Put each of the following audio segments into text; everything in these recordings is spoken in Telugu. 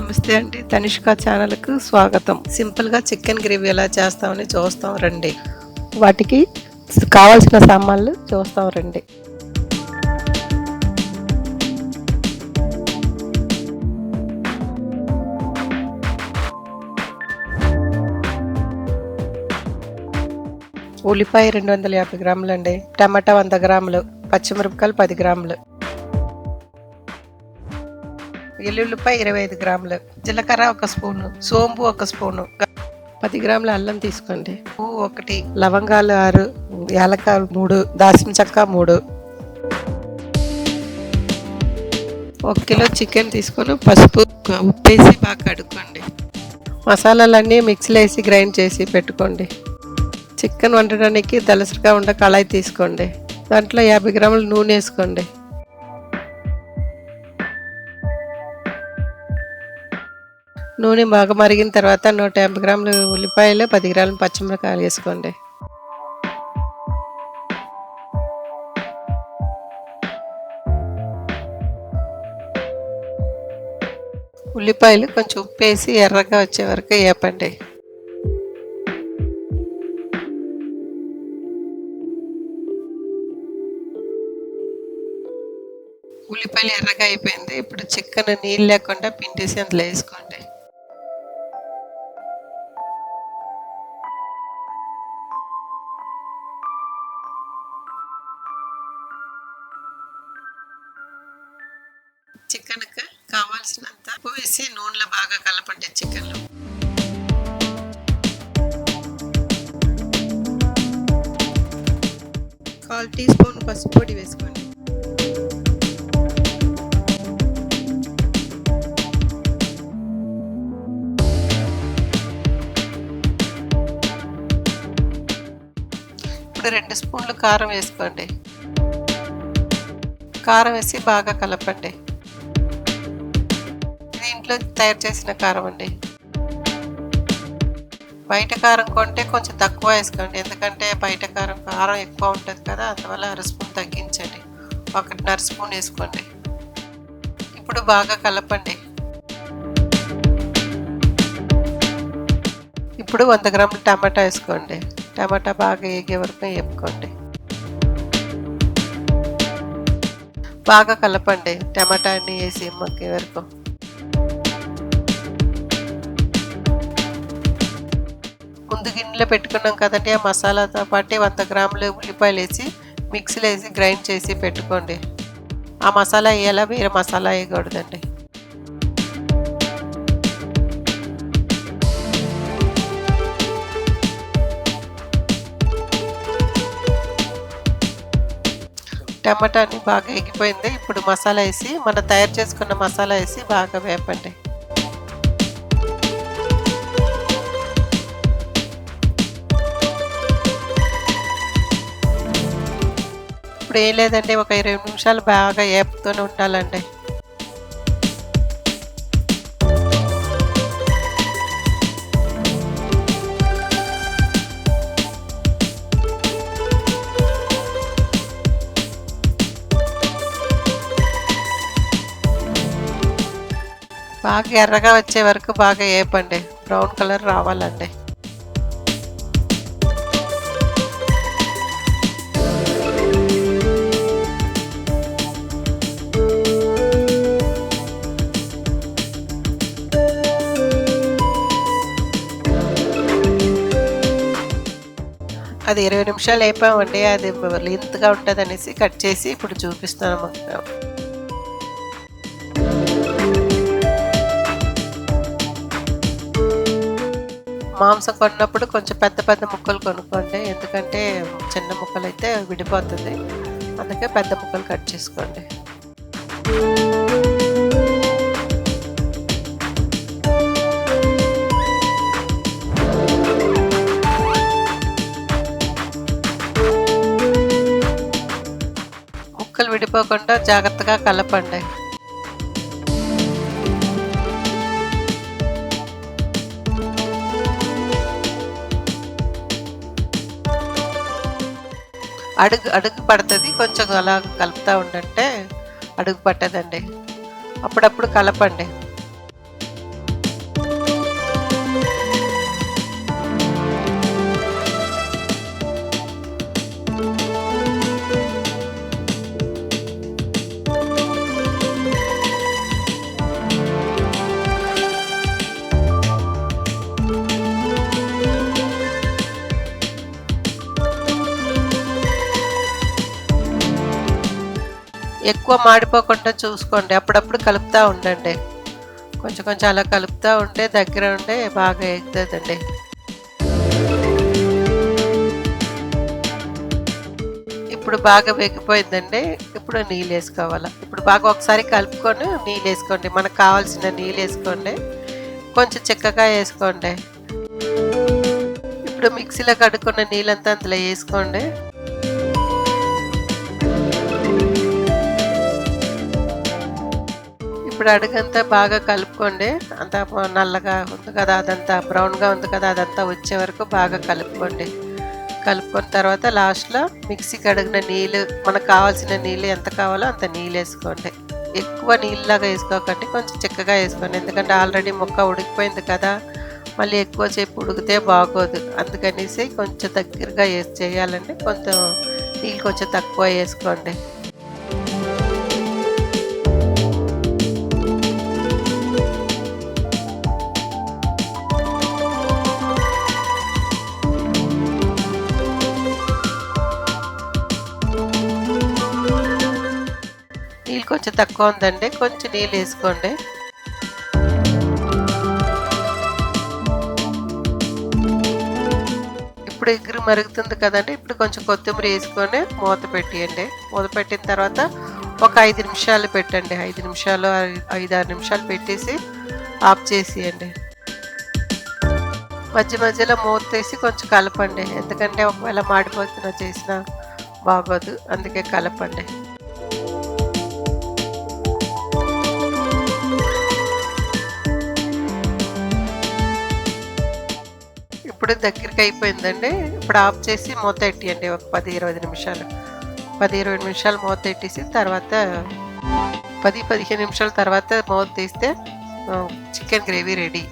నమస్తే అండి, తనిష్క ఛానల్కు స్వాగతం. సింపుల్గా చికెన్ గ్రేవీ ఎలా చేస్తామని చూస్తాం రండి. వాటికి కావాల్సిన సామాన్లు చూస్తాం రండి. ఉల్లిపాయ 250 గ్రాములు అండి, టమాటా 100 గ్రాములు, పచ్చిమిరపకాయలు 10 గ్రాములు, ఎల్లుల్లిపాయ 25 గ్రాములు, జీలకర్ర 1 స్పూను, సోంపు 1 స్పూను, 10 గ్రాముల అల్లం తీసుకోండి, పువ్వు 1, లవంగాలు 6, యాలకాయలు 3, దాల్చిన చెక్క 3, 1 కిలో చికెన్ తీసుకొని పసుపు ఉప్పేసి బాగా కడుక్కోండి. మసాలాలన్నీ మిక్సీలో వేసి గ్రైండ్ చేసి పెట్టుకోండి. చికెన్ వండడానికి దలసరిగా ఉండే కళాయి తీసుకోండి. దాంట్లో 50 గ్రాముల నూనె వేసుకోండి. నూనె బాగా మరిగిన తర్వాత 150 గ్రాములు ఉల్లిపాయలు, 10 గ్రాములు పచ్చిమిరపకాయలు వేసుకోండి. ఉల్లిపాయలు కొంచెం ఉప్పు వేసి ఎర్రగా వచ్చే వరకు వేపండి. ఉల్లిపాయలు ఎర్రగా అయిపోయింది. ఇప్పుడు చికెన్ నీళ్ళు లేకుండా పిండేసి అందులో వేసుకోండి. చికెన్కి కావాల్సినంత ఉప్పు వేసి నూనెలో బాగా కలపండి. చికెన్లో 1/4 టీ స్పూన్ పసుపు పొడి వేసుకోండి. ఇప్పుడు 2 స్పూన్లు కారం వేసుకోండి. కారం వేసి బాగా కలపండి. ఇది ఇంట్లో తయారు చేసిన కారం అండి. బయట కారం కొంటే కొంచెం తక్కువ వేసుకోండి, ఎందుకంటే బయట కారం ఎక్కువ ఉంటుంది కదా, అందువల్ల 1/2 స్పూన్ తగ్గించండి. 1.5 స్పూన్ వేసుకోండి. ఇప్పుడు బాగా కలపండి. ఇప్పుడు 100 గ్రాముల టమాటా వేసుకోండి. టమాటా బాగా వేగే వరకు వేపుకోండి. బాగా కలపండి. టమాటా అన్ని వేసి మగ్గే వరకు. ముందు గిన్నెలో పెట్టుకున్నాం కదండి, ఆ మసాలాతో పాటు 100 గ్రాములు ఉల్లిపాయలు వేసి మిక్సీలో వేసి గ్రైండ్ చేసి పెట్టుకోండి. ఆ మసాలా వేయాలా, వేరే మసాలా వేయకూడదండి. టమాటా అన్ని బాగా ఎగిపోయింది. ఇప్పుడు మసాలా వేసి మనం తయారు చేసుకున్న మసాలా వేసి బాగా వేపండి. ఇప్పుడు ఏం లేదండి, ఒక 20 నిమిషాలు బాగా వేపుతూనే ఉండాలండి. బాగా ఎర్రగా వచ్చే వరకు బాగా వేపండి. బ్రౌన్ కలర్ రావాలండి. అది 20 నిమిషాలు వేపామండి. అది లెంత్గా ఉంటుంది అనేసి కట్ చేసి ఇప్పుడు చూపిస్తాను. మాంసం కొన్నప్పుడు కొంచెం పెద్ద పెద్ద ముక్కలు కొనుక్కోండి, ఎందుకంటే చిన్న ముక్కలు అయితే విడిపోతుంది. అందుకే పెద్ద ముక్కలు కట్ చేసుకోండి. ముక్కలు విడిపోకుండా జాగ్రత్తగా కలపండి. అడుగు పడుతుంది, కొంచెం అలా కలుపుతూ ఉండంటే అడుగు పట్టదండి. అప్పుడప్పుడు కలపండి. ఎక్కువ మాడిపోకుండా చూసుకోండి. అప్పుడప్పుడు కలుపుతూ ఉండండి. కొంచెం కొంచెం అలా కలుపుతూ ఉంటే దగ్గర ఉంటే బాగా ఎగుతుందండి. ఇప్పుడు బాగా వేగిపోయిందండి. ఇప్పుడు నీళ్ళు వేసుకోవాలి. ఇప్పుడు బాగా ఒకసారి కలుపుకొని నీళ్ళు వేసుకోండి. మనకు కావాల్సిన నీళ్ళు వేసుకోండి. కొంచెం చిక్కగా వేసుకోండి. ఇప్పుడు మిక్సీలో కడుక్కున్న నీళ్ళంతా అందులో వేసుకోండి. ఇప్పుడు అడుగంతా బాగా కలుపుకోండి. అంతా నల్లగా ఉంది కదా, అదంతా బ్రౌన్గా ఉంది కదా, అదంతా వచ్చే వరకు బాగా కలుపుకోండి. కలుపుకున్న తర్వాత లాస్ట్లో మిక్సీ కడిగిన నీళ్ళు, మనకు కావాల్సిన నీళ్ళు ఎంత కావాలో అంత నీళ్ళు వేసుకోండి. ఎక్కువ నీళ్ళలాగా వేసుకోకండి, కొంచెం చిక్కగా వేసుకోండి. ఎందుకంటే ఆల్రెడీ ముక్క ఉడికిపోయింది కదా, మళ్ళీ ఎక్కువసేపు ఉడికితే బాగోదు. అందుకనేసి కొంచెం దగ్గరగా వేసి చేయాలండి. కొంచెం నీళ్ళు కొంచెం తక్కువ వేసుకోండి. నీళ్ళు కొంచెం తక్కువ ఉందండి, కొంచెం నీళ్ళు వేసుకోండి. ఇప్పుడు ఎగురు మరుగుతుంది కదండి, ఇప్పుడు కొంచెం కొత్తిమీర వేసుకొని మూత పెట్టేయండి. మూత పెట్టిన తర్వాత ఒక 5 నిమిషాలు పెట్టండి. 5 నిమిషాలు 5-6 నిమిషాలు పెట్టేసి ఆఫ్ చేసేయండి. మధ్య మధ్యలో మూత తీసి కొంచెం కలపండి. ఎందుకంటే ఒకవేళ మాడిపోతున్నా చేసినా బాగోదు, అందుకే కలపండి. ఇప్పుడు దగ్గరికి అయిపోయిందండి. ఇప్పుడు ఆఫ్ చేసి మూత పెట్టేయండి. ఒక 10-20 నిమిషాలు. 10-20 నిమిషాలు మూత పెట్టేసి తర్వాత 10-15 నిమిషాల తర్వాత మూత తీస్తే చికెన్ గ్రేవీ రెడీ.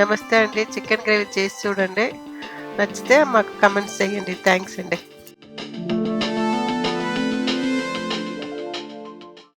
నమస్తే అండి. చికెన్ గ్రేవీ చేసి చూడండి. నచ్చితే మాకు కమెంట్స్ చేయండి. థ్యాంక్స్ అండి.